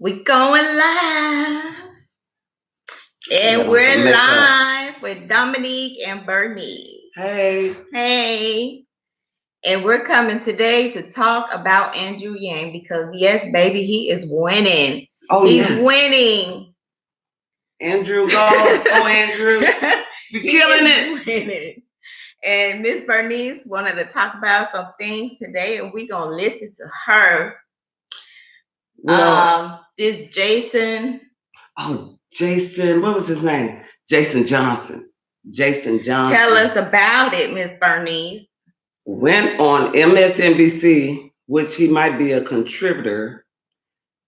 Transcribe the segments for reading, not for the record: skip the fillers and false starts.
We going live, We and got on some we're makeup. live with Dominique and Bernice. Hey, Hey, and we're coming today to talk about Andrew Yang because yes, baby, he is winning. oh He's yes, winning. Andrew, go Andrew, you He killing is it. winning. And Miss Bernice wanted to talk about some things today, and we're gonna listen to her. Well, This Jason. Jason, what was his name? Jason Johnson. Jason Tell Johnson us about it, Miss Bernice. went on MSNBC, which he might be a contributor,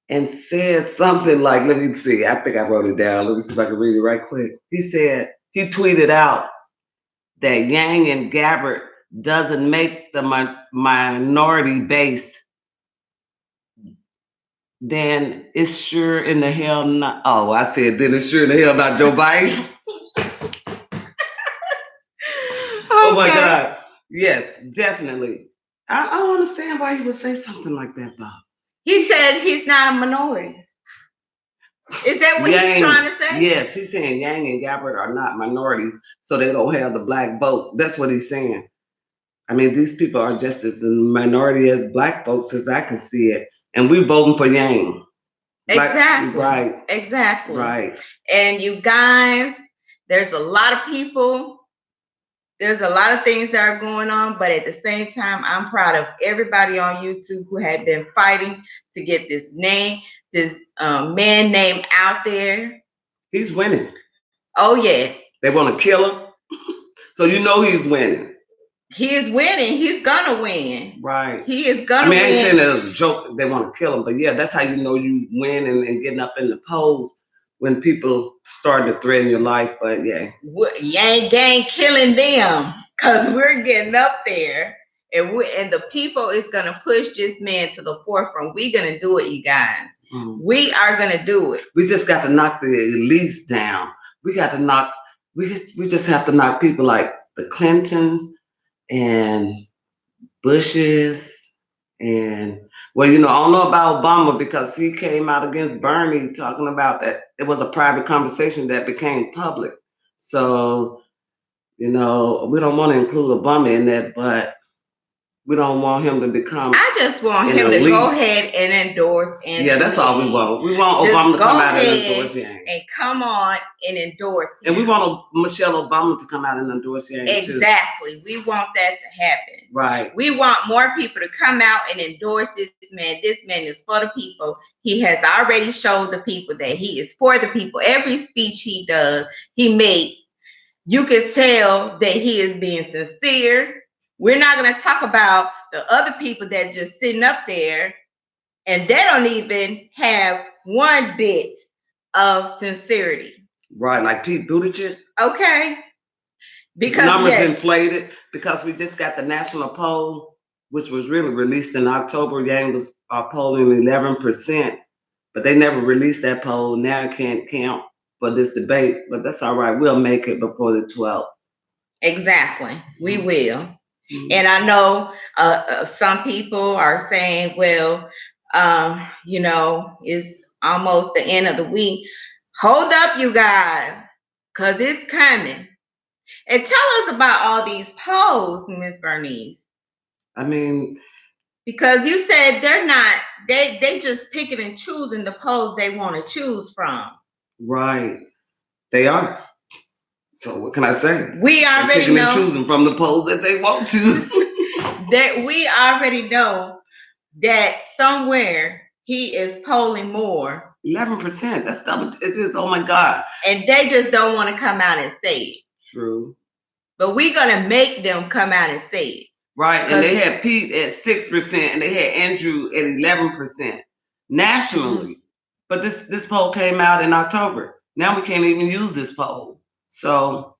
and said something like, let me see, I think I wrote it down. Let me see if I can read it right quick. He tweeted out that Yang and Gabbard doesn't make the minority base, then it's sure in the hell not. Oh, I said, then it's sure in the hell not Joe Biden. Oh my God. Yes, definitely. I don't understand why he would say something like that, though. He said he's not a minority. Is that what he's trying to say? Yes, he's saying Yang and Gabbard are not minorities, so they don't have the black vote. That's what he's saying. I mean, these people are just as a minority as black folks as I can see it. And we're voting for Yang. Exactly. Right. Exactly. Right. And you guys, there's a lot of people, there's a lot of things that are going on, but at the same time, I'm proud of everybody on YouTube who had been fighting to get this name, this man name out there. He's winning. Oh, yes. They want to kill him. So you know he's winning. He is winning. He's gonna win. Right. He is gonna win. I ain't saying that as a joke. They want to kill him, but yeah, that's how you know you win and getting up in the polls when people start to threaten your life. But yeah, Yang gang killing them because we're getting up there, and the people is gonna push this man to the forefront. We're gonna do it, you guys. We are gonna do it. We just got to knock the elites down. We got to knock. We just have to knock people like the Clintons and Bushes and well, I don't know about Obama because he came out against Bernie talking about that it was a private conversation that became public. So, we don't want to include Obama in that, but we don't want him to become. I just want him to go ahead and endorse Andrew. Yeah, that's all we want. We want just Obama to come out and endorse Yang. And come on and endorse him. And we want Michelle Obama to come out and endorse Yang too. Exactly. We want that to happen. Right. We want more people to come out and endorse this man. This man is for the people. He has already showed the people that he is for the people. Every speech he does, he makes, you can tell that he is being sincere. We're not going to talk about the other people that just sitting up there and they don't even have one bit of sincerity. Right, like Pete Buttigieg. Okay. Because numbers inflated because we just got the national poll, which was really released in October. Yang was polling 11%, but they never released that poll. Now it can't count for this debate, but that's all right. We'll make it before the 12th. Exactly. We will. Mm-hmm. And I know some people are saying, well, it's almost the end of the week. Hold up, you guys, because it's coming. And tell us about all these polls, Ms. Bernice. I mean, because you said they're not, they just picking and choosing the polls they want to choose from. Right. They are. So what can I say? We already picking know. And choosing from the polls that they want to. That we already know that somewhere he is polling more. 11%. That's double. It's just, oh my God. And they just don't want to come out and say it. True. But we're going to make them come out and say it. Right. And they had Pete at 6% and they had Andrew at 11% nationally. Mm-hmm. But this poll came out in October. Now we can't even use this poll. So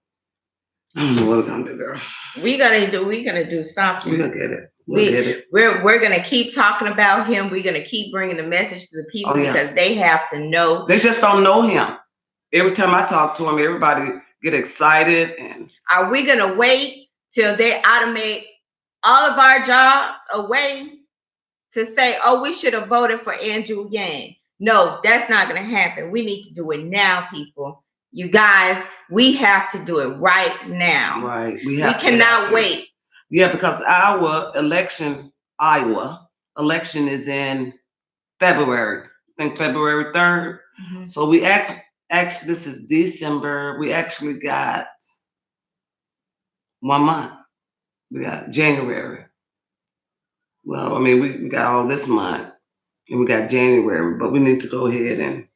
I don't know what we're gonna do, girl. We're gonna do something. We're gonna get it. Get it. We're gonna keep talking about him. We're gonna keep bringing the message to the people because they have to know. They just don't know him. Every time I talk to him, everybody get excited. And are we gonna wait till they automate all of our jobs away to say, oh, we should have voted for Andrew Yang? No, that's not going to happen. We need to do it now, people. You guys, we have to do it right now. Right. We cannot wait. Yeah, because our Iowa election is in February. I think February 3rd. Mhm. So we actually this is December. We actually got 1 month. We got January. Well, I mean, we got all this month and we got January, but we need to go ahead and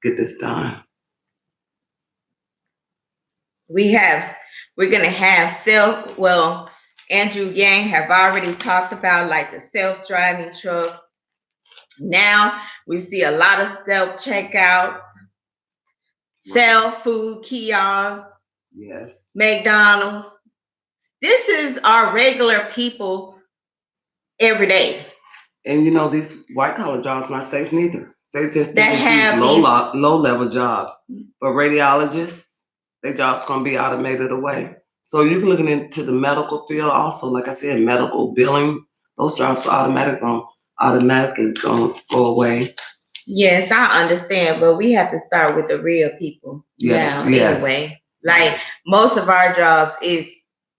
get this done. We're going to have Andrew Yang have already talked about like the self-driving trucks. Now we see a lot of self-checkouts, self-food kiosks, yes, McDonald's. This is our regular people every day. And you know, these white collar jobs not safe neither. They just That have low level jobs. But radiologists, their jobs gonna be automated away. So you're looking into the medical field also, like I said, medical billing, those jobs are automatically gonna go away. Yes, I understand, but we have to start with the real people now anyway. Like most of our jobs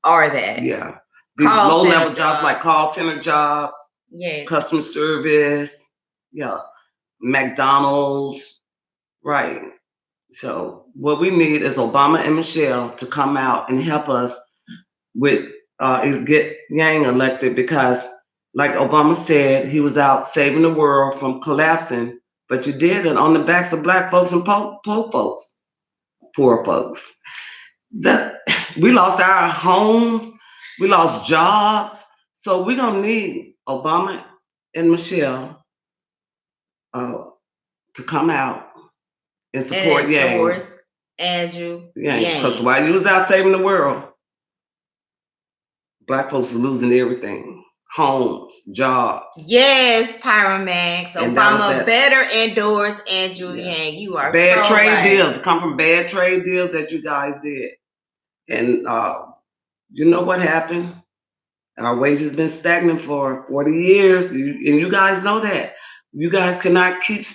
are that. Yeah. These low level jobs like call center jobs. Yes. Customer service, yeah, McDonald's, right. So what we need is Obama and Michelle to come out and help us with get Yang elected, because like Obama said, he was out saving the world from collapsing, but you did it on the backs of black folks and poor folks. We lost our homes, we lost jobs, so we're gonna need Obama and Michelle to come out and support Yang. Andrew Yang. Because while you was out saving the world, black folks are losing everything. Homes, jobs. Yes, Pyromax. Obama better endorse Andrew Yang. You are bad trade deals. Come from bad trade deals that you guys did. And you know what happened? Our wages been stagnant for 40 years. And you guys know that. You guys cannot keep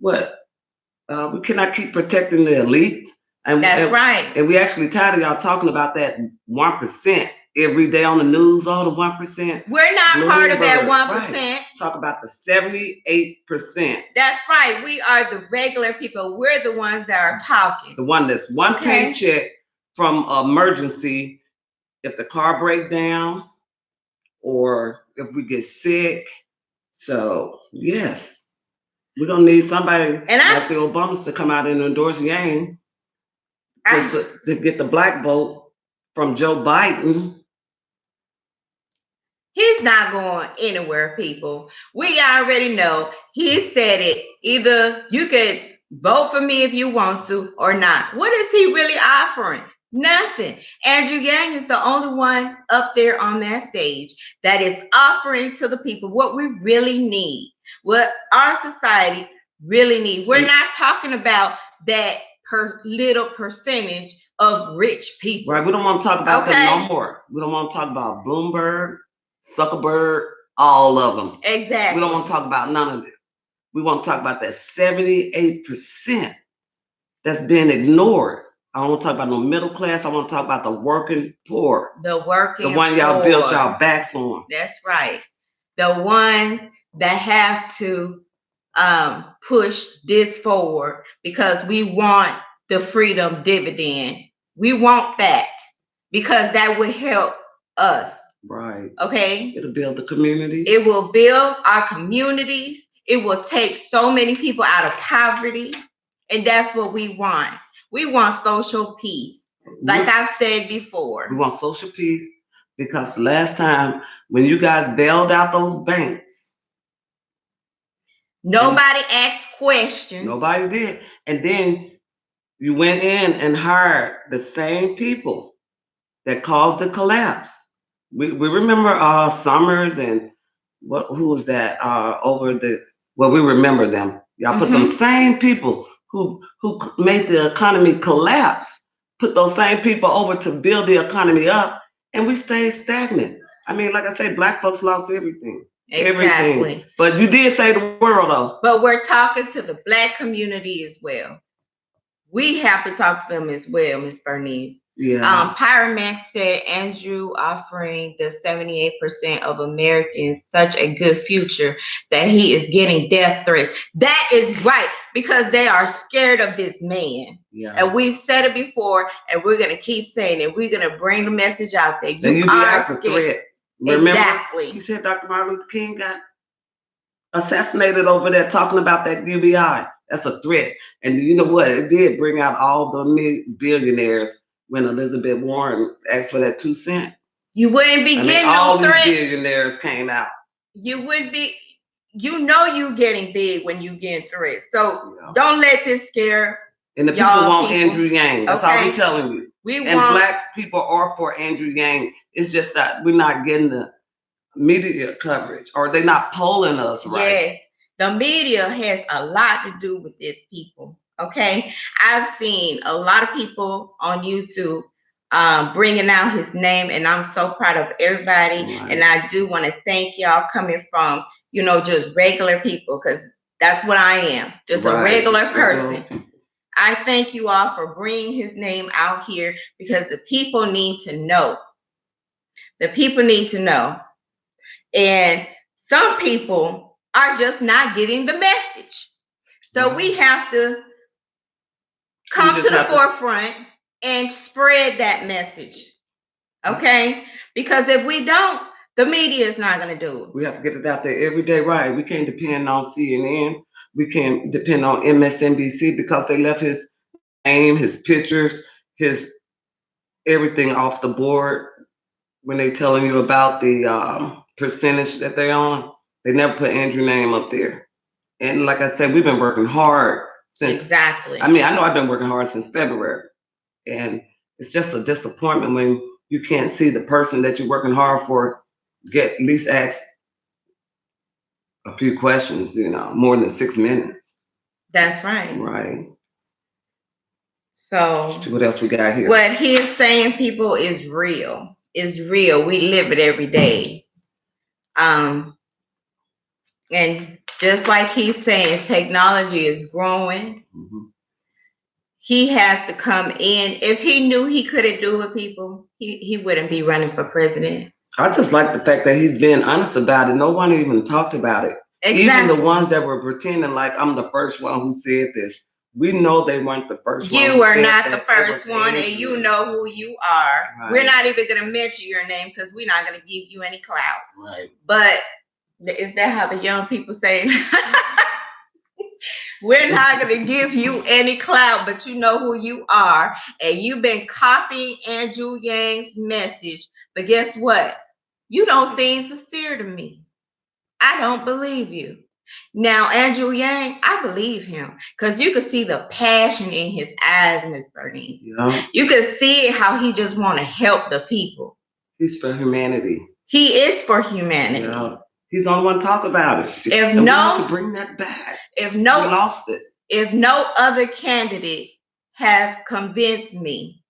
we cannot keep protecting the elites. That's right. And we actually tired of y'all talking about that 1% every day on the news, all the 1%. We're not part of that 1%. Right. Talk about the 78%. That's right. We are the regular people. We're the ones that are talking. The one that's one paycheck from emergency if the car breaks down or if we get sick. So, yes. We're going to need somebody like the Obamas to come out and endorse Yang to get the black vote from Joe Biden. He's not going anywhere, people. We already know. He said it. Either you could vote for me if you want to or not. What is he really offering? Nothing. Andrew Yang is the only one up there on that stage that is offering to the people what we really need, what our society really needs. We're not talking about that little percentage of rich people. Right. We don't want to talk about them no more. We don't want to talk about Bloomberg, Zuckerberg, all of them. Exactly. We don't want to talk about none of it. We want to talk about that 78% that's being ignored. I don't want to talk about no middle class. I want to talk about the working poor. The one y'all built y'all backs on. That's right. The ones that have to push this forward because we want the freedom dividend. We want that because that will help us. Right. Okay. It'll build the community. It will build our communities. It will take so many people out of poverty. And that's what we want. We want social peace. Like I've said before. We want social peace because last time when you guys bailed out those banks, nobody asked questions. Nobody did. And then you went in and hired the same people that caused the collapse. We remember Summers and who was that we remember them. Y'all put them same people who made the economy collapse, put those same people over to build the economy up, and we stayed stagnant. I mean, like I say, black folks lost everything. everything. Exactly. But you did say the world though. But we're talking to the Black community as well. We have to talk to them as well, Miss Bernice. Yeah. Pyromax said Andrew offering the 78% of Americans such a good future that he is getting death threats. That is right, because they are scared of this man. Yeah. And we've said it before, and we're gonna keep saying it. We're gonna bring the message out there. The UBI is a threat. Remember, exactly. He said Dr. Martin Luther King got assassinated over there talking about that UBI. That's a threat. And you know what? It did bring out all the billionaires when Elizabeth Warren asked for that 2 cents. You wouldn't be getting all no threat. These billionaires came out. You would be, you know, you getting big when you getting threats. So don't let this scare. And the people want Andrew Yang. That's all we're telling you. Black people are for Andrew Yang. It's just that we're not getting the media coverage, or they're not polling us right. Yes, the media has a lot to do with this, people. Okay, I've seen a lot of people on YouTube bringing out his name, and I'm so proud of everybody. Right. And I do want to thank y'all coming from, you know, just regular people, because that's what I am, just a regular person. I thank you all for bringing his name out here, because the people need to know. The people need to know. And some people are just not getting the message. So we have to come to the forefront and spread that message. Okay? Because if we don't, the media is not going to do it. We have to get it out there every day, right? We can't depend on CNN. We can't depend on MSNBC, because they left his name, his pictures, his everything off the board when they're telling you about the percentage that they're on. They never put Andrew's name up there. And like I said, we've been working hard since. Exactly. I mean, I know I've been working hard since February. And it's just a disappointment when you can't see the person that you're working hard for get at least ask a few questions, you know, more than 6 minutes. That's right. Right. So what else we got here? What he is saying, people, is real. It's real. We live it every day. And just like he's saying, technology is growing. Mm-hmm. He has to come in. If he knew he couldn't do it, people, he wouldn't be running for president. I just like the fact that he's being honest about it. No one even talked about it. Exactly. Even the ones that were pretending like I'm the first one who said this. We know they weren't the first one. You are not the first one, and you know who you are. Right. We're not even going to mention your name, because we're not going to give you any clout. Right. But is that how the young people say it? We're not going to give you any clout, but you know who you are. And you've been copying Andrew Yang's message. But guess what? You don't seem sincere to me. I don't believe you. Now, Andrew Yang, I believe him, because you could see the passion in his eyes, Miss Bernice. Yeah. You could see how he just want to help the people. He's for humanity. He is for humanity. Yeah. He's the only one to talk about it. If we have to bring that back. We lost it. If no other candidate have convinced me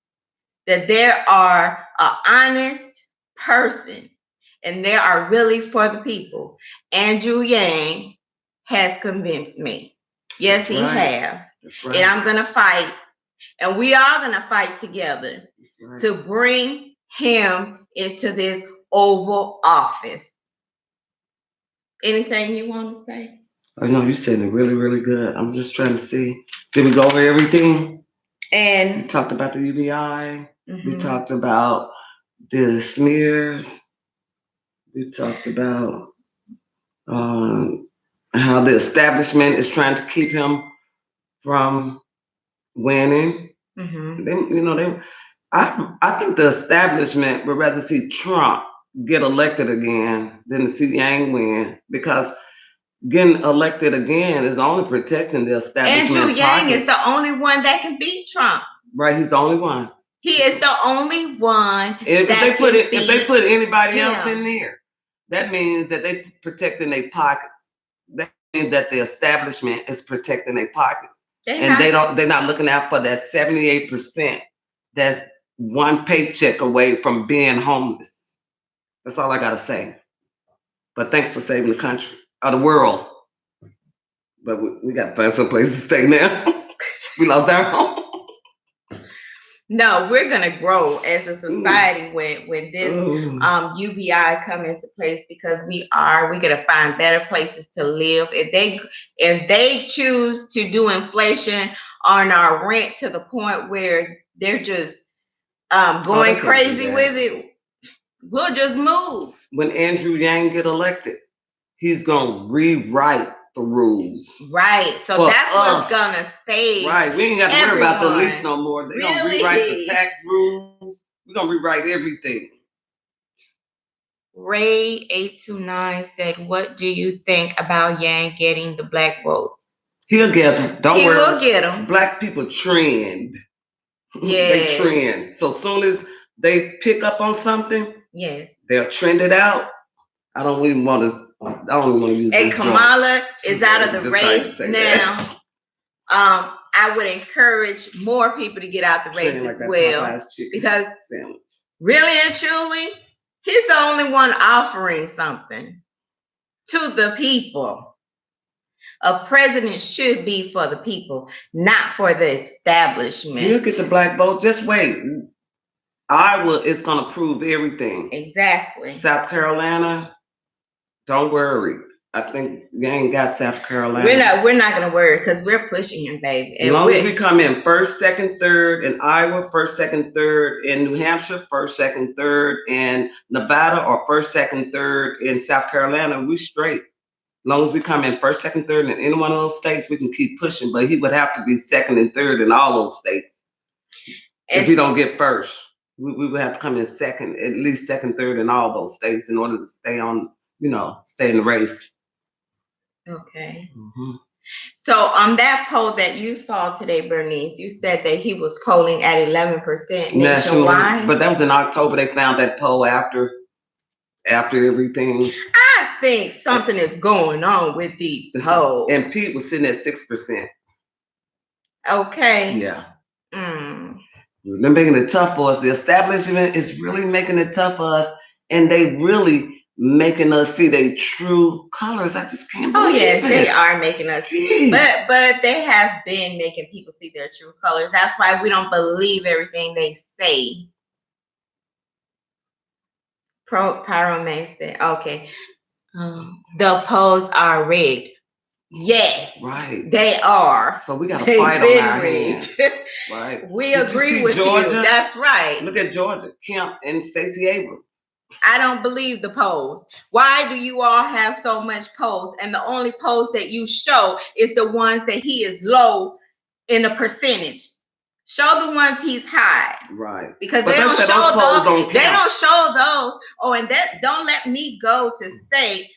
that there are an honest person and they are really for the people, Andrew Yang has convinced me. Yes, he have. That's right. And I'm going to fight. And we are going to fight together to bring him into this Oval Office. Anything you want to say? I know you said it really, really good. I'm just trying to see. Did we go over everything? And we talked about the UBI. Mm-hmm. We talked about the smears. We talked about how the establishment is trying to keep him from winning. Mm-hmm. I think the establishment would rather see Trump get elected again than to see Yang win, because getting elected again is only protecting the establishment. Andrew Yang is the only one that can beat Trump. Right, he's the only one. He is the only one. If they put anybody else in there, that means that they're protecting their pockets. That means that the establishment is protecting their pockets. They're not looking out for that 78% that's one paycheck away from being homeless. That's all I gotta say. But thanks for saving the country or the world. But we got to find some place to stay now. We lost our home. No, we're gonna grow as a society when this UBI come into place, because we're gonna find better places to live. If they choose to do inflation on our rent to the point where they're just going crazy with it, we'll just move. When Andrew Yang get elected, he's gonna rewrite the rules. Right. So that's what's gonna save. Right. We ain't got to worry about the lease no more. They're gonna rewrite the tax rules. We're gonna rewrite everything. Ray 829 said, "What do you think about Yang getting the black vote?" He'll get them. Don't worry. He will get them. Black people trend. Yeah. They trend. So soon as they pick up on something, yes, they'll trend it out. I don't even want to use and this. Kamala is out of the race now. I would encourage more people to get out the race as well, because really and truly, he's the only one offering something to the people. A president should be for the people, not for the establishment. He'll get the black vote. Just wait. Iowa is going to prove everything. Exactly. South Carolina, don't worry. I think you ain't got South Carolina. We're not going to worry, because we're pushing him, baby. As long as we come in first, second, third in Iowa, first, second, third in New Hampshire, first, second, third in Nevada, or first, second, third in South Carolina, we straight. As long as we come in first, second, third in any one of those states, we can keep pushing. But he would have to be second and third in all those states. If we don't get first, we would have to come in second, at least second, third in all those states in order to stay on, stay in the race. Okay. Mm-hmm. So on that poll that you saw today, Bernice, you said that he was polling at 11% nationwide. But that was in October. They found that poll after everything. I think something is going on with these polls. And Pete was sitting at 6%. Okay. Yeah. They're making it tough for us. The establishment is really making it tough for us, and they really making us see their true colors. I just can't believe it. They are making us. But they have been making people see their true colors. That's why we don't believe everything they say. Pyromane said, okay. The polls are rigged. Yes. Right. They are. So we got to fight on our hands. Right. We agree with Georgia? You. That's right. Look at Georgia, Kemp and Stacey Abrams. I don't believe the polls. Why do you all have so much polls? And the only polls that you show is the ones that he is low in the percentage. Show the ones he's high. Right. Because they don't show those. They don't show those. Oh, and that don't let me go to say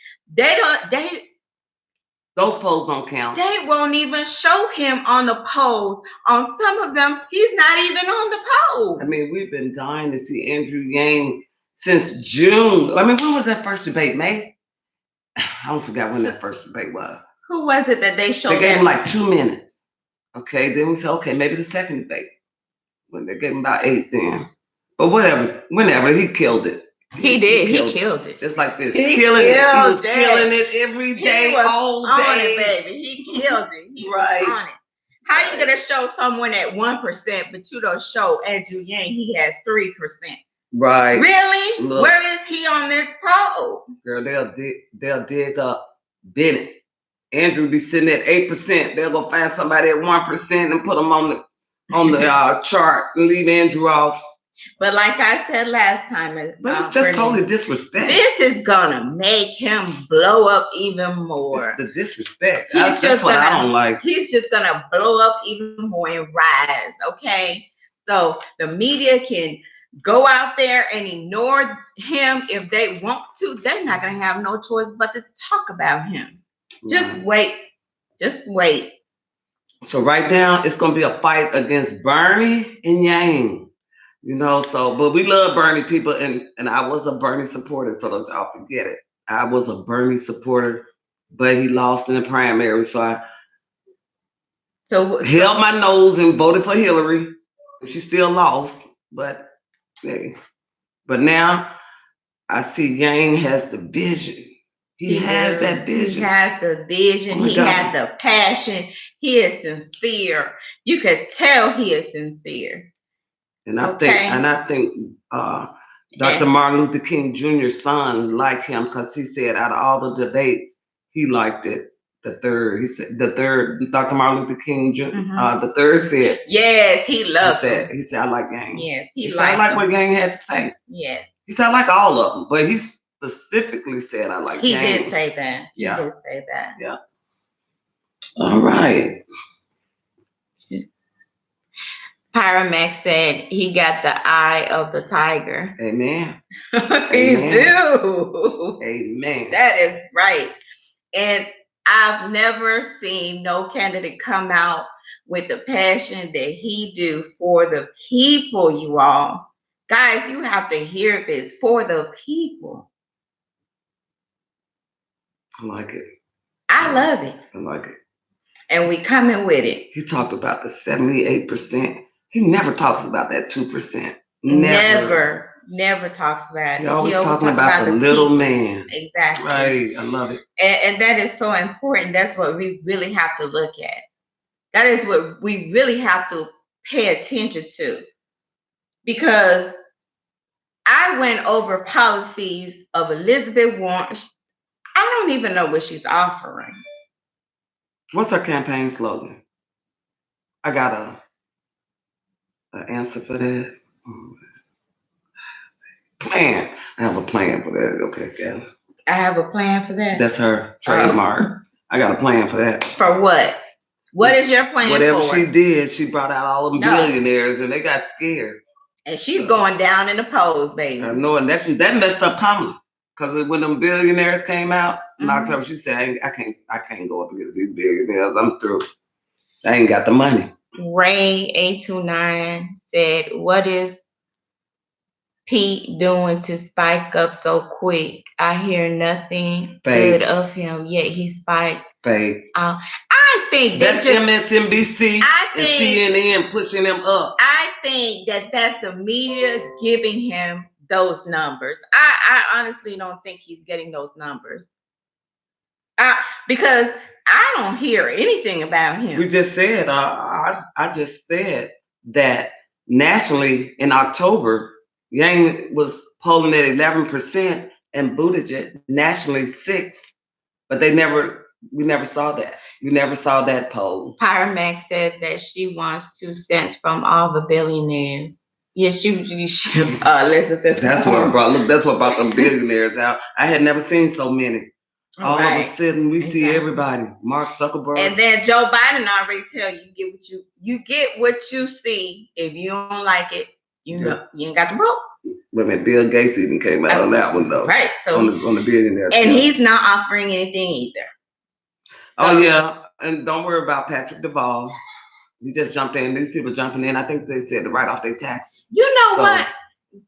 those polls don't count. They won't even show him on the polls. On some of them, he's not even on the poll. I mean, we've been dying to see Andrew Yang since June. I mean, when was that first debate? May? I don't forget when that first debate was. Who was it that they showed? They gave him like 2 minutes. Okay, then we said, okay, maybe the second debate. When they gave him about 8 then. But whenever, he killed it. He did. He killed it. Just like this. He was killing it every day, all day. It, baby. He killed it. He was on it. How are you going to show someone at 1%, but you don't show Andrew Yang? He has 3%. Right. Really? Look, where is he on this poll? Girl, they'll dig up Bennett. Andrew be sitting at 8%. They'll go find somebody at 1% and put him on the chart and leave Andrew off. But like I said last time, but it's just totally disrespect. This is gonna make him blow up even more. Just the disrespect. That's what I don't like. He's just gonna blow up even more and rise. Okay, so the media can go out there and ignore him if they want to. They're not gonna have no choice but to talk about him. Just wait. Just wait. So right now it's gonna be a fight against Bernie and Yang. But we love Bernie people, and I was a Bernie supporter, so don't y'all forget it. I was a Bernie supporter, but he lost in the primary, so I held my nose and voted for Hillary. She still lost, but hey. But now I see Yang has the vision. He has that vision. He has the vision. Oh my He God. has the passion. He is sincere. You could tell he is sincere. And I think Dr. And- Martin Luther King Jr.'s son liked him because he said out of all the debates, he liked it. The third, he said the third, Dr. Martin Luther King Jr. The third said, yes, he loved him. He said, I like Yang. Yes, He said, I like what Yang had to say. Yes. He said, I like all of them, but he specifically said, I like Yang. He did say that. Yeah. He did say that. Yeah. All right. Pyramax said he got the eye of the tiger. Amen. He Amen. do. Amen. That is right. And I've never seen no candidate come out with the passion that he do for the people, you all. Guys, you have to hear this. For the people. I like it. I love it. I like it. And we coming with it. He talked about the 78%. He never talks about that 2%. Never talks about it. He always talking about the little man. Exactly. Right. I love it. And that is so important. That's what we really have to look at. That is what we really have to pay attention to. Because I went over policies of Elizabeth Warren. I don't even know what she's offering. What's her campaign slogan? I got an answer for that. Plan. I have a plan for that. Okay, yeah. I have a plan for that. That's her trademark. I got a plan for that. For what? What is your plan Whatever for? She did, she brought out all them billionaires and they got scared. And she's going down in the polls, baby. I know, and that messed up Kamala. Because when them billionaires came out in October, she said, I can't go up against these billionaires. I'm through. I ain't got the money. Ray829 said, what is Pete doing to spike up so quick? I hear nothing good of him, yet he spiked. Fake. I think that's MSNBC and CNN pushing him up. I think that's the media giving him those numbers. I honestly don't think he's getting those numbers. Because I don't hear anything about him. We just said, I just said that nationally in October, Yang was polling at 11% and Buttigieg nationally 6%, but we never saw that. You never saw that poll. Pyramax said that she wants 2 cents from all the billionaires. Yes, you should listen to that's what brought them billionaires out. I had never seen so many. All of a sudden, we see everybody. Mark Zuckerberg. And then Joe Biden already tell you get what you see. If you don't like it, you know you ain't got to vote. Wait a minute, Bill Gates even came out on that one though. Right. So on the billionaire. And he's not offering anything either. So, oh yeah, and don't worry about Patrick Duvall. He just jumped in. These people jumping in. I think they said to write off their taxes. You know what?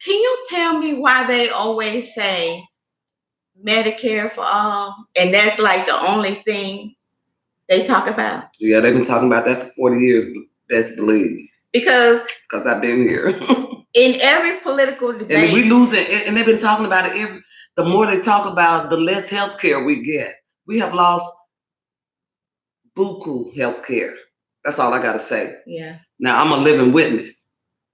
Can you tell me why they always say Medicare for all, and that's like the only thing they talk about? Yeah, they've been talking about that for 40 years. Best believe. Because I've been here. In every political debate, and we lose it. And they've been talking about it. The more they talk about, the less health care we get. We have lost buku health care. That's all I gotta say. Yeah. Now I'm a living witness.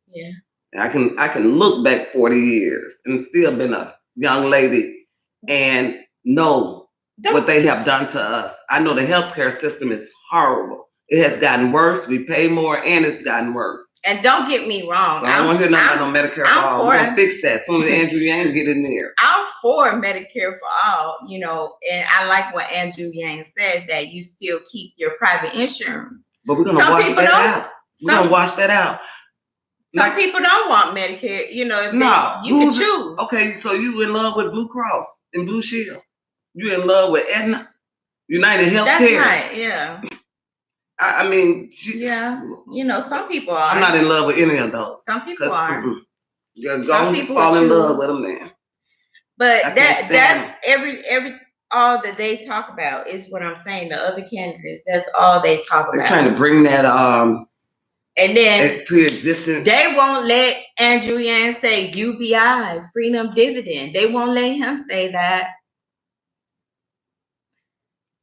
Yeah. And I can look back 40 years and still been a young lady and know what they have done to us. I know the healthcare system is horrible. It has gotten worse. We pay more, and it's gotten worse. And don't get me wrong. So I don't want to hear nothing about no Medicare for all. We're gonna fix that as soon as Andrew Yang get in there. I'm for Medicare for all, and I like what Andrew Yang said, that you still keep your private insurance. But we're gonna wash that out. We're gonna wash that out. Some people don't want Medicare, you can choose. Okay, so you in love with Blue Cross and Blue Shield. You in love with Aetna, United Healthcare. That's right, yeah. I mean, some people are. I'm not in love with any of those. Some people are. Some people fall in love with them, man. But that's all that they talk about is what I'm saying. The other candidates, that's all they talk about. They're trying to bring that and then pre-existing. They won't let Andrew Yang say UBI, freedom dividend. They won't let him say that.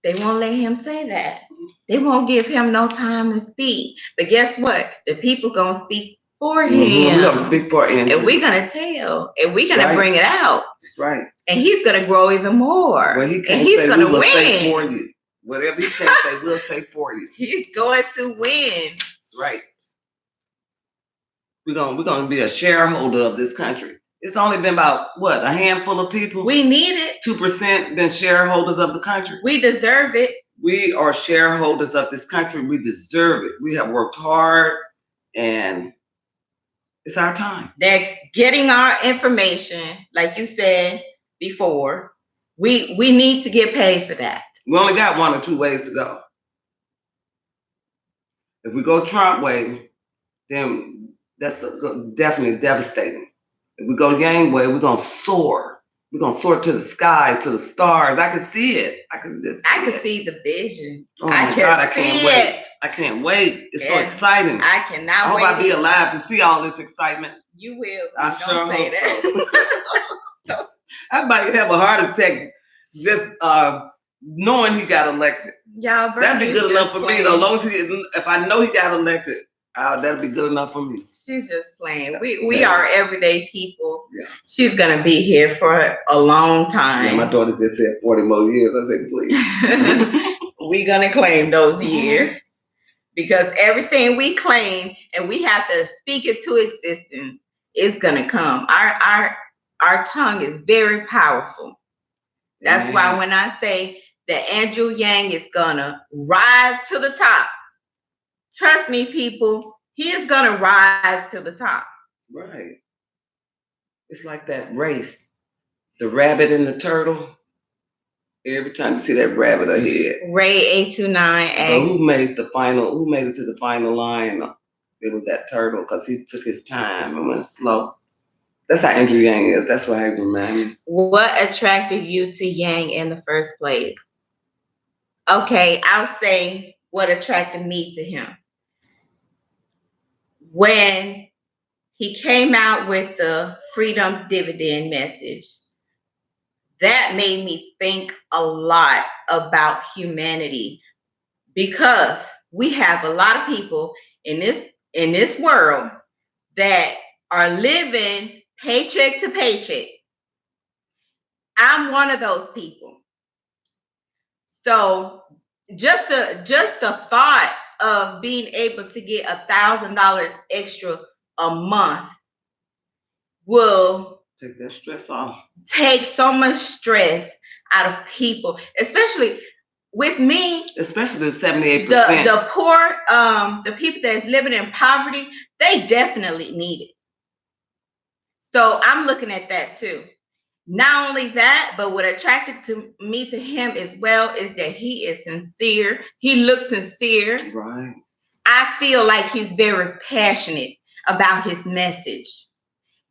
They won't let him say that. They won't give him no time to speak. But guess what? The people gonna speak for him. We're gonna speak for Andrew. And we're gonna tell. And we're That's gonna right. bring it out. That's right. And he's gonna grow even more. Well, he can't and he's say gonna we will win. say for you. Whatever he can't say, we'll say for you. He's going to win. That's right. We're gonna be a shareholder of this country. It's only been about what, a handful of people? We need it. 2% been shareholders of the country. We deserve it. We are shareholders of this country. We deserve it. We have worked hard, and it's our time. They're getting our information, like you said before. We need to get paid for that. We only got 1 or 2 ways to go. If we go Trump way, then that's definitely devastating. If we go Yang way, we're gonna soar. We're gonna soar to the sky, to the stars. I can see it. I can see the vision. Oh my God, I can't wait. I can't wait. It's so exciting. I cannot wait. I hope I be alive to see all this excitement. You will. I sure hope so. I might have a heart attack just knowing he got elected. Y'all, that'd be good enough for me though. As long as if I know he got elected, that'd be good enough for me. She's just playing. We are everyday people. Yeah. She's gonna be here for a long time. Yeah, my daughter just said 40 more years. I said, please. We're gonna claim those years because everything we claim and we have to speak it to existence is gonna come. Our tongue is very powerful. That's why when I say that Andrew Yang is gonna rise to the top, trust me, people, he is gonna rise to the top. Right. It's like that race, the rabbit and the turtle. Every time you see that rabbit ahead. Ray 829A. So who made it to the final line? It was that turtle because he took his time and went slow. That's how Andrew Yang is. That's what I remind me. What attracted you to Yang in the first place? Okay, I'll say what attracted me to him. When he came out with the freedom dividend message, that made me think a lot about humanity because we have a lot of people in this world that are living paycheck to paycheck. I'm one of those people. So just the thought of being able to get $1,000 extra a month will take that stress off. Take so much stress out of people, especially with me. Especially the 78%. The poor, the people that's living in poverty, they definitely need it. So I'm looking at that too. Not only that, but what attracted me to him as well is that he is sincere. He looks sincere. Right. I feel like he's very passionate about his message.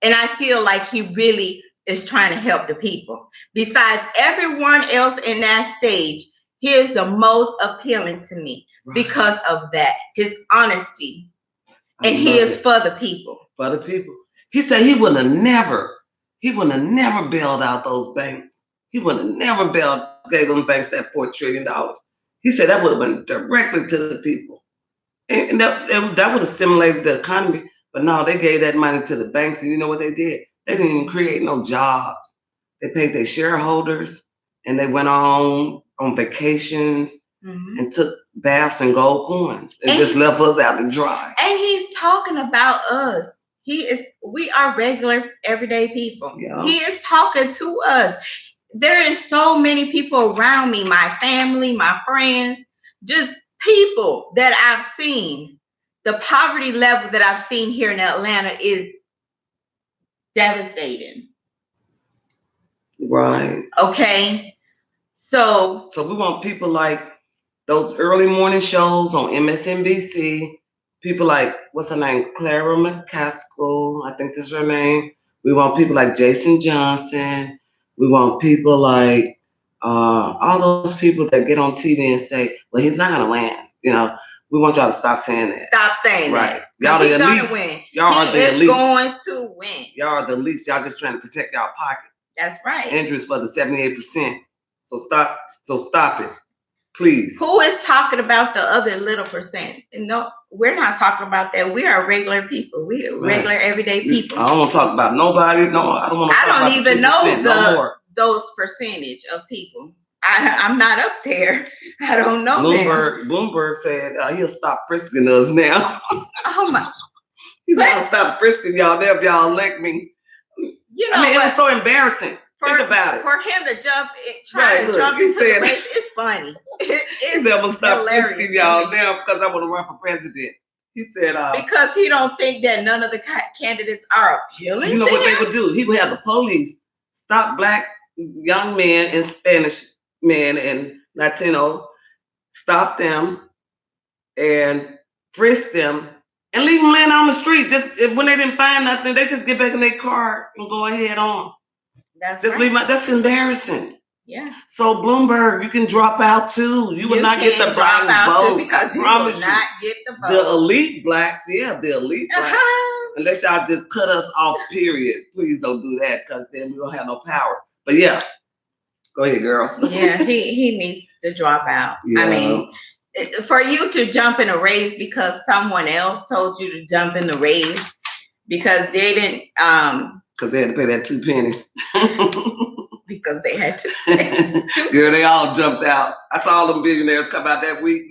And I feel like he really is trying to help the people. Besides everyone else in that stage, he is the most appealing to me because of that, his honesty. And he is for the people. For the people. He said he would have never bailed out those banks. He would have never gave them banks that $4 trillion. He said that would have been directly to the people. And that would have stimulated the economy. But no, they gave that money to the banks. And you know what they did? They didn't even create no jobs. They paid their shareholders and they went on vacations and took baths in gold coins and just left us out to dry. And he's talking about us. We are regular, everyday people. Yeah. He is talking to us. There is so many people around me, my family, my friends, just people that I've seen. The poverty level that I've seen here in Atlanta is devastating. Right. Okay. So we want people like those early morning shows on MSNBC. People like, what's her name? Clara McCaskill, I think that's her name. We want people like Jason Johnson. We want people like all those people that get on TV and say, well, he's not going to win. You know, we want y'all to stop saying that. Stop saying that. Y'all the elite. Gonna win. Y'all are the elite. Going to win. Y'all are the elite. Y'all just trying to protect y'all pocket. That's right. Andrew's for the 78%. So stop it. Please. Who is talking about the other little percent? No, we're not talking about that. We are regular people. We are regular everyday people. I don't want to talk about nobody. No, I don't want to talk about I don't even know no those percentage of people. I'm not up there. I don't know. Bloomberg said he'll stop frisking us now. Oh my! He's like, I'll stop frisking y'all there if y'all elect me. You know, I mean, it was so embarrassing. Think about it. For him to jump into the race, it's funny. It's never stop frisking y'all now because I want to run for president. He said, because he don't think that none of the candidates are appealing. You know what they would do? He would have the police stop black young men and Spanish men and Latino, stop them and frisk them and leave them laying on the street. Just when they didn't find nothing, they just get back in their car and go ahead on. That's embarrassing. Yeah. So Bloomberg, you can drop out too. You will not get the black vote. Because you will not get the vote. The elite blacks, the elite blacks. Unless y'all just cut us off, period. Please don't do that, because then we don't have no power. But yeah, go ahead, girl. Yeah, he needs to drop out. Yeah. I mean, for you to jump in a race because someone else told you to jump in the race because they didn't because they had to pay that 2 pennies. Because they had to. Girl, they all jumped out. I saw all them billionaires come out that week.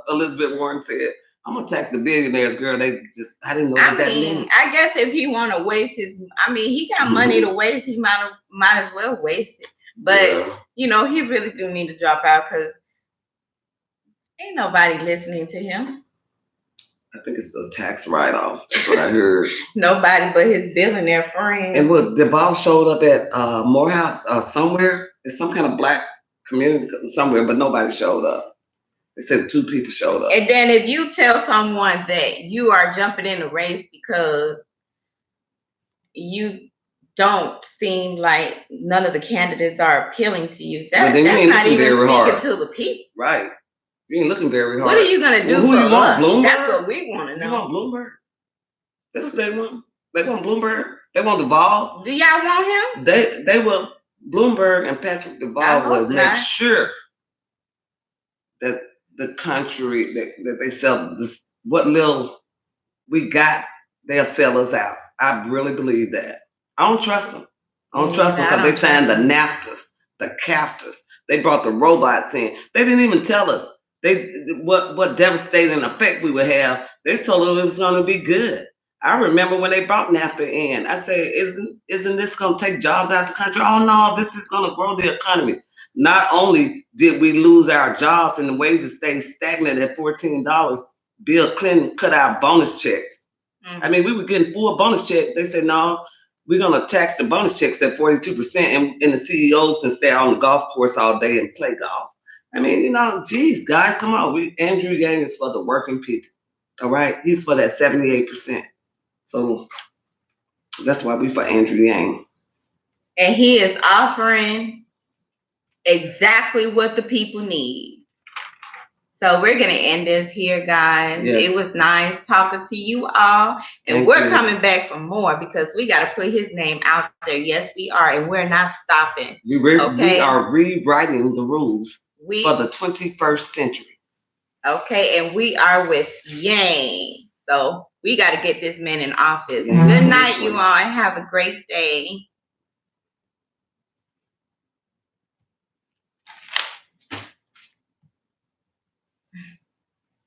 Elizabeth Warren said, "I'm gonna tax the billionaires." Girl, I didn't know what that meant. I guess if he want to waste he got money to waste. He might as well waste it. But he really do need to drop out because ain't nobody listening to him. I think it's a tax write-off. That's what I heard. Nobody but his billionaire friend. And Duvall showed up at Morehouse somewhere. It's some kind of black community somewhere, but nobody showed up. They said 2 people showed up. And then if you tell someone that you are jumping in the race because you don't seem like none of the candidates are appealing to you, that's not even speaking to the people. Right. You ain't looking very hard. What are you gonna do for us? Bloomberg? That's what we want to know. You want Bloomberg? That's what they want. They want Bloomberg. They want Duvall. Do y'all want him? They will. Bloomberg and Patrick Duvall will make sure that the country that they sell this, what little we got, they'll sell us out. I really believe that. I don't trust them. I don't trust them because they signed the NAFTAs, the CAFTAs. They brought the robots in. They didn't even tell us. What devastating effect we would have. They told us it was going to be good. I remember when they brought NAFTA in. I said, isn't this going to take jobs out of the country? Oh no, this is going to grow the economy. Not only did we lose our jobs and the wages stayed stagnant at $14, Bill Clinton cut our bonus checks. Mm-hmm. I mean, we were getting full bonus checks. They said, no, we're going to tax the bonus checks at 42%, and the CEOs can stay on the golf course all day and play golf. I mean, geez, guys, come on. Andrew Yang is for the working people. All right? He's for that 78%. So that's why we for Andrew Yang. And he is offering exactly what the people need. So we're going to end this here, guys. Yes. It was nice talking to you all. And we're coming back for more because we got to put his name out there. Yes, we are. And we're not stopping. We are rewriting the rules for the 21st century. Okay, and we are with Yang. So we got to get this man in office. Good night, you all, and have a great day.